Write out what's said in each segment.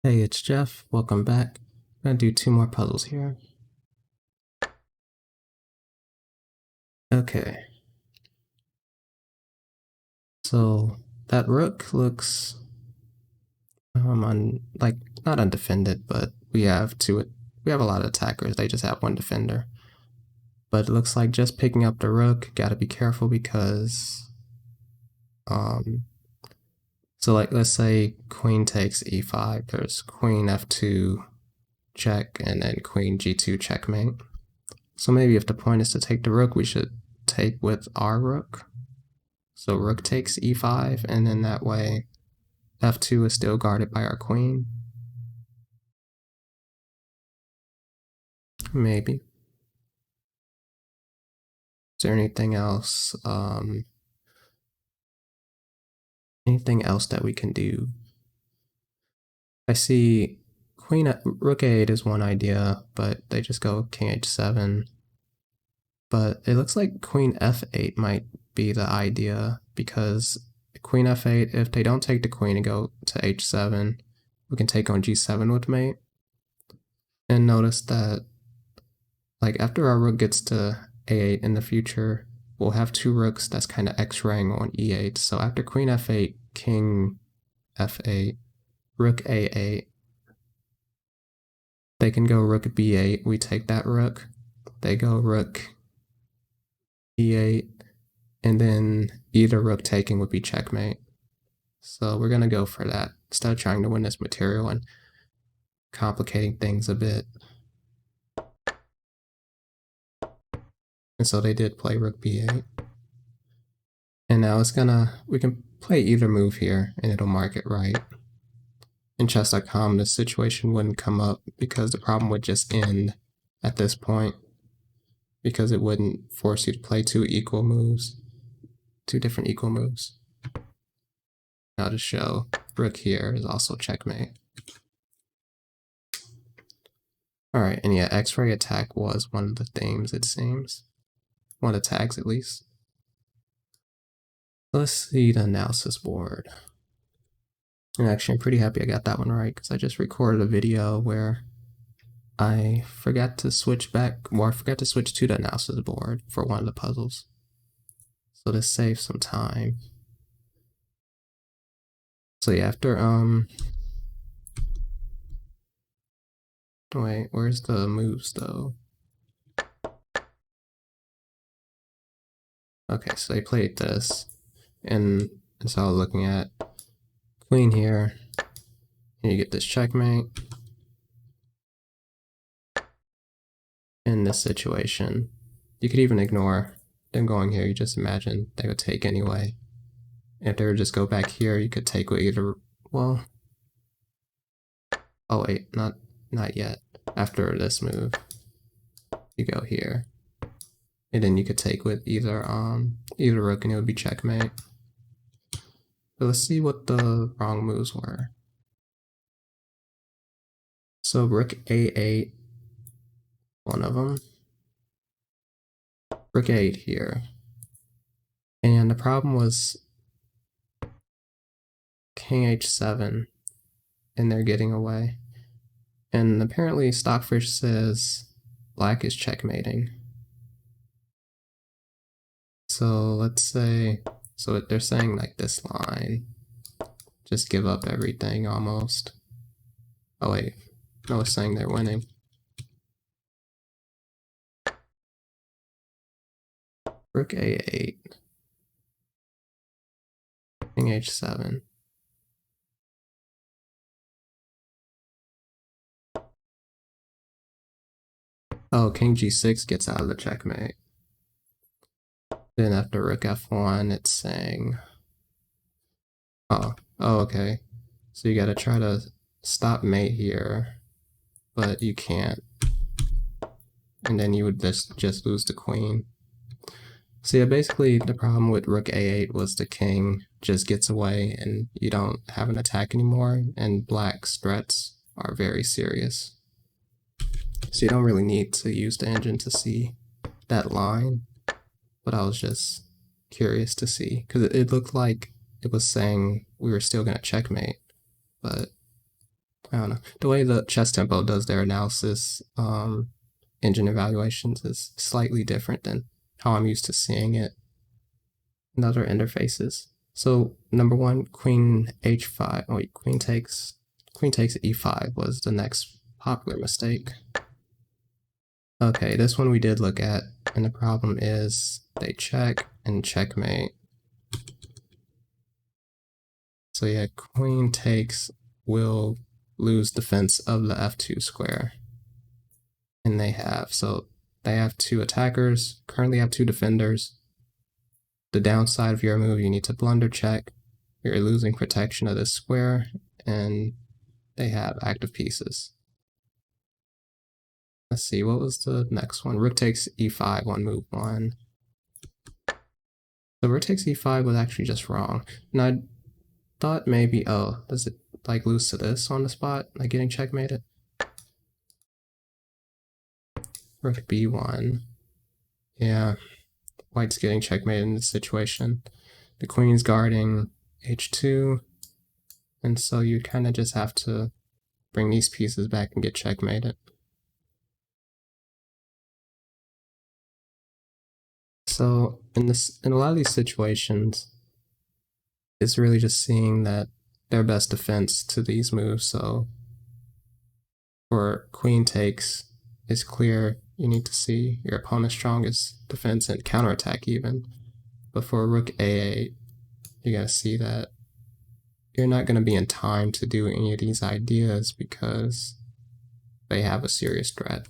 Hey, it's Jeff. Welcome back. I'm gonna do two more puzzles here. Okay. So that rook looks not undefended, but we have a lot of attackers. They just have one defender. But it looks like just picking up the rook, gotta be careful because so like let's say queen takes e5, there's queen f2 check and then queen g2 checkmate. So maybe if the point is to take the rook, we should take with our rook. So rook takes e5, and then that way f2 is still guarded by our queen. Maybe. Is there anything else? Anything else that we can do? I see rook a8 is one idea, but they just go king h7. But it looks like queen f8 might be the idea, because queen f8, if they don't take the queen and go to h7, we can take on g7 with mate. And notice that, like, after our rook gets to a8 in the future, we'll have two rooks that's kind of x-raying on e8. So after queen f8, king f8, rook a8, they can go rook b8, we take that rook, they go rook e8, and then either rook taking would be checkmate. So we're going to go for that, instead of trying to win this material and complicating things a bit. And so they did play rook b8. And now we can play either move here and it'll mark it right. In chess.com, this situation wouldn't come up because the problem would just end at this point, because it wouldn't force you to play two different equal moves. Now to show, rook here is also checkmate. Alright, and yeah, X-ray attack was one of the themes, it seems. One of the tags, at least. Let's see the analysis board. And actually, I'm pretty happy I got that one right, because I just recorded a video where I forgot to switch to the analysis board for one of the puzzles. So to save some time. So yeah, after, wait, where's the moves though? Okay, so they played this, and so I was looking at queen here, and you get this checkmate. In this situation, you could even ignore them going here, you just imagine they would take anyway. If they would just go back here, you could take with either, well, oh wait, not yet. After this move, you go here. And then you could take with either rook and it would be checkmate. But let's see what the wrong moves were. So rook a8, one of them. Rook a8 here. And the problem was king h7, and they're getting away. And apparently Stockfish says black is checkmating. So let's say, so they're saying like this line, just give up everything almost. Oh wait, no, it's saying they're winning. Rook a8, king h7. Oh, king g6 gets out of the checkmate. Then after rook f1, it's saying, oh, okay. So you gotta try to stop mate here, but you can't. And then you would just lose the queen. So yeah, basically the problem with rook a8 was the king just gets away and you don't have an attack anymore, and black's threats are very serious. So you don't really need to use the engine to see that line, but I was just curious to see, because it looked like it was saying we were still going to checkmate, but don't know. The way the ChessTempo does their analysis engine evaluations is slightly different than how I'm used to seeing it in other interfaces. So number one, queen h5. Wait, queen takes e5 was the next popular mistake. Okay, this one we did look at, and the problem is they check and checkmate. So yeah, queen takes will lose defense of the f2 square. And they have two attackers, currently have two defenders. The downside of your move, you need to blunder check. You're losing protection of this square, and they have active pieces. Let's see, what was the next one? Rook takes e5 on move 1. So rook takes e5 was actually just wrong. And I thought maybe, oh, does it like lose to this on the spot, like getting checkmated? Rook b1. Yeah, white's getting checkmated in this situation. The queen's guarding h2, and so you kind of just have to bring these pieces back and get checkmated. So in a lot of these situations, it's really just seeing that their best defense to these moves. So for queen takes, it's clear you need to see your opponent's strongest defense and counterattack even. But for rook a8, you gotta see that you're not gonna be in time to do any of these ideas because they have a serious threat.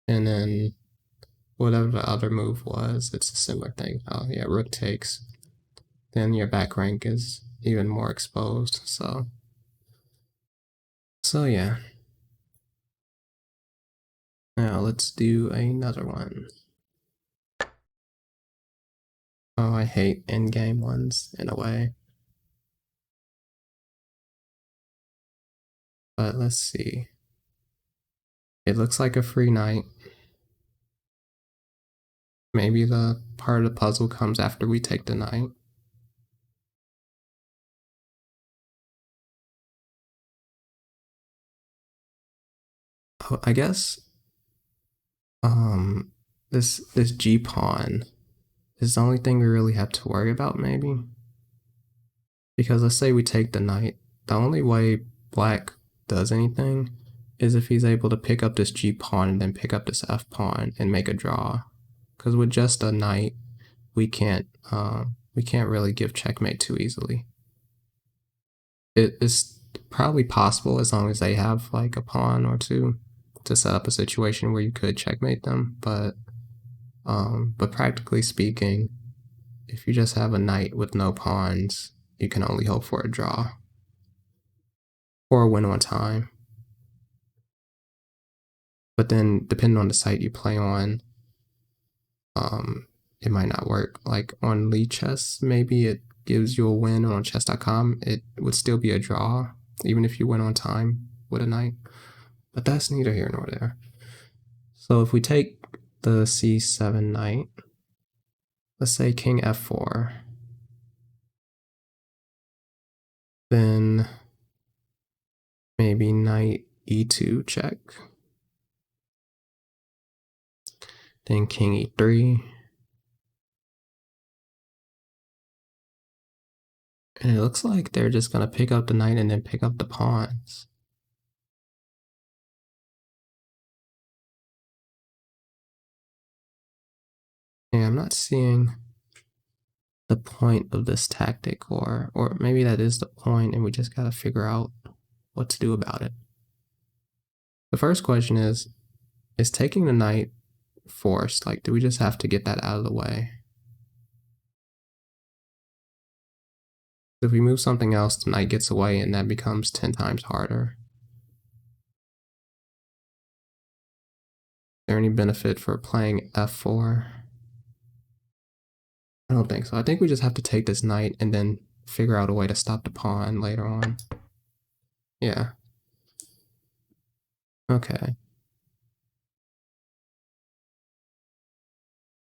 And then whatever the other move was, it's a similar thing. Oh yeah, rook takes. Then your back rank is even more exposed. So yeah. Now let's do another one. Oh, I hate endgame ones in a way. But let's see. It looks like a free knight. Maybe the part of the puzzle comes after we take the knight. Oh, I guess this G pawn is the only thing we really have to worry about, maybe. Because let's say we take the knight, the only way black does anything is if he's able to pick up this G pawn and then pick up this F pawn and make a draw. Because with just a knight, we can't really give checkmate too easily. It is probably possible as long as they have like a pawn or two to set up a situation where you could checkmate them, but practically speaking, if you just have a knight with no pawns, you can only hope for a draw or a win on time. But then, depending on the site you play on, it might not work. Like on Lead Chess, maybe it gives you a win, or on chess.com, it would still be a draw, even if you win on time with a knight. But that's neither here nor there. So if we take the c7 knight, let's say king f4, then maybe knight e2 check, then king e3, and it looks like they're just gonna pick up the knight and then pick up the pawns. Yeah, I'm not seeing the point of this tactic, or maybe that is the point and we just gotta figure out what to do about it. The first question is taking the knight forced? Like, do we just have to get that out of the way? If we move something else, the knight gets away and that becomes 10 times harder. Is there any benefit for playing f4? I don't think so. I think we just have to take this knight and then figure out a way to stop the pawn later on. Yeah. Okay.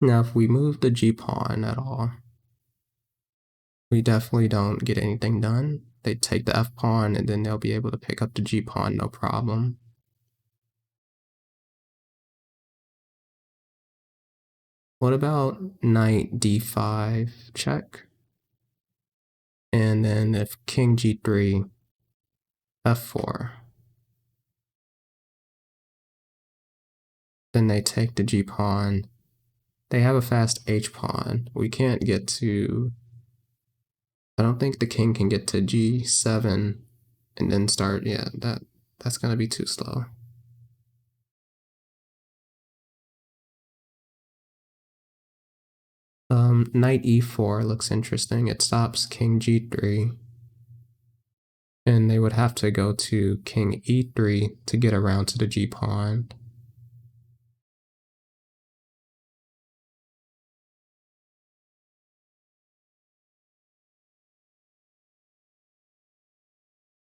Now, if we move the G pawn at all, we definitely don't get anything done. they take the f pawn, and then they'll be able to pick up the g pawn no problem. What about knight d5 check? And then if king g3, f4, then they take the g pawn. They have a fast h pawn. We can't get to, I don't think the king can get to g7 and then start, yeah, that's gonna be too slow. Knight e4 looks interesting. It stops king g3. And they would have to go to king e3 to get around to the g pawn.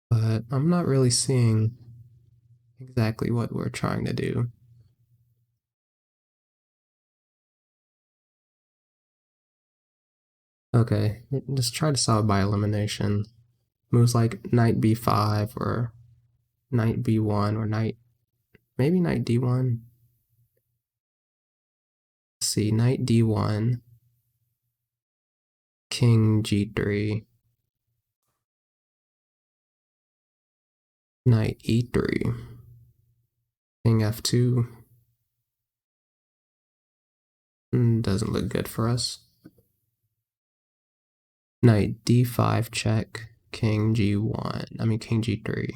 But I'm not really seeing exactly what we're trying to do. Okay, just try to solve by elimination. Moves like knight b5 or knight b1 or maybe knight d1. Let's see, knight d1, king g3, knight e3, king f2. Doesn't look good for us. Knight d5 check, king g1, king g3.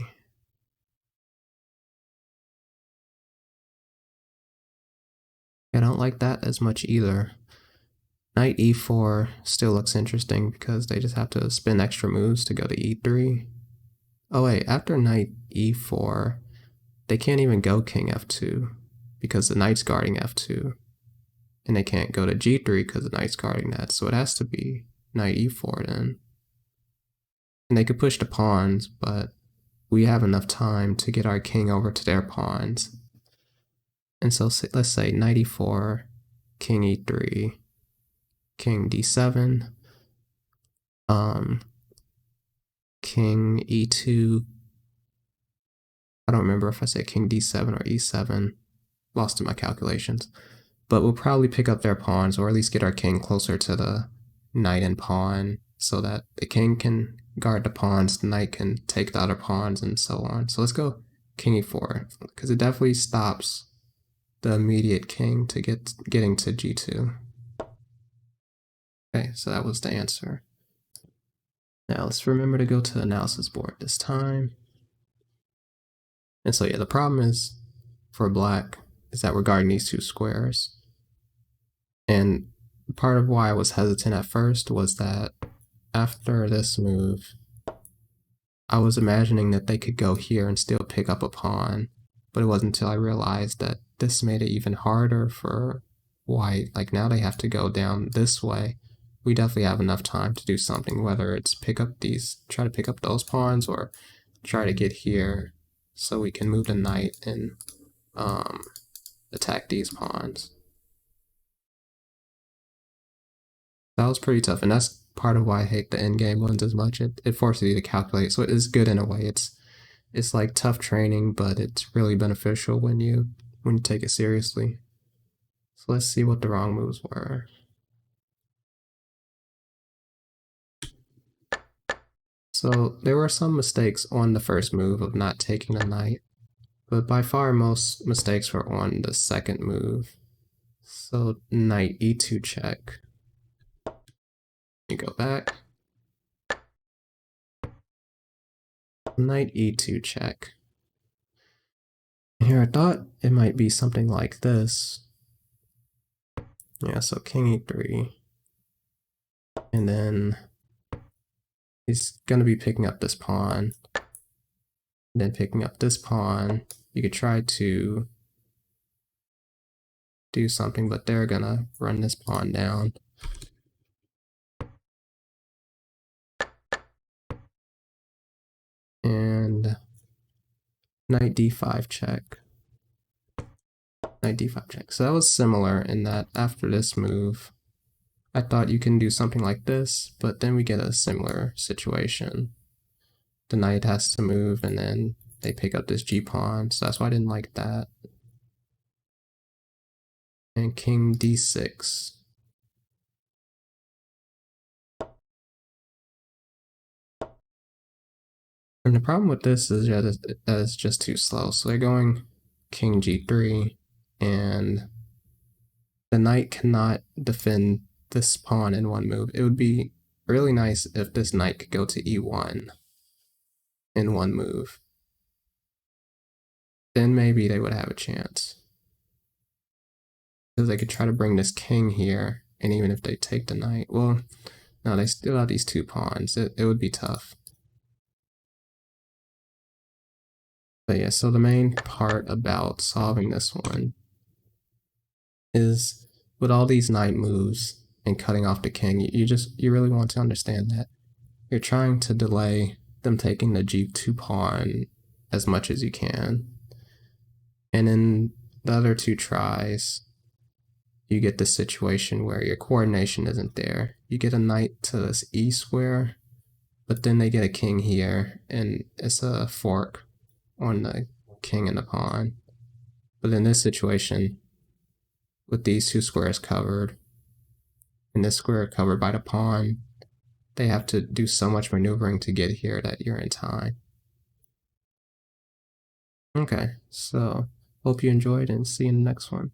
I don't like that as much either. Knight e4 still looks interesting because they just have to spin extra moves to go to e3. Oh wait, after knight e4, they can't even go king f2 because the knight's guarding f2. And they can't go to g3 because the knight's guarding that, so it has to be knight e4 then. And they could push the pawns, but we have enough time to get our king over to their pawns. And so let's say knight e4, king e3, king d7, king e2. I don't remember if I said king d7 or e7. Lost in my calculations. But we'll probably pick up their pawns, or at least get our king closer to the knight and pawn, so that the king can guard the pawns, the knight can take the other pawns, and so on. So let's go king e4, because it definitely stops the immediate king to getting to g2. Okay, so that was the answer. Now let's remember to go to the analysis board this time. And so yeah, the problem is for black is that we're guarding these two squares. And part of why I was hesitant at first was that after this move, I was imagining that they could go here and still pick up a pawn, but it wasn't until I realized that this made it even harder for white. Like now they have to go down this way. We definitely have enough time to do something, whether it's try to pick up those pawns, or try to get here so we can move the knight and attack these pawns. That was pretty tough, and that's part of why I hate the endgame ones as much. It forces you to calculate, so it is good in a way. It's like tough training, but it's really beneficial when you take it seriously. So let's see what the wrong moves were. So there were some mistakes on the first move of not taking the knight, but by far most mistakes were on the second move. So knight e2 check. You go back. Knight e2 check. Here I thought it might be something like this. Yeah, so king e3. And then he's going to be picking up this pawn. And then picking up this pawn. You could try to do something, but they're going to run this pawn down. And knight d5 check. Knight d5 check. So that was similar in that after this move, I thought you can do something like this, but then we get a similar situation. the knight has to move, and then they pick up this g-pawn, so that's why I didn't like that. And king d6. And the problem with this is that it's just too slow. So they're going king g3, and the knight cannot defend this pawn in one move. It would be really nice if this knight could go to e1 in one move. Then maybe they would have a chance. Because they could try to bring this king here, and even if they take the knight, well, no, they still have these two pawns. It would be tough. But yeah, so the main part about solving this one is with all these knight moves and cutting off the king, you really want to understand that you're trying to delay them taking the g2 pawn as much as you can. And in the other two tries, you get this situation where your coordination isn't there. You get a knight to this e square, but then they get a king here, and it's a fork on the king and the pawn. But in this situation, with these two squares covered, and this square covered by the pawn, they have to do so much maneuvering to get here that you're in time. Okay, so hope you enjoyed and see you in the next one.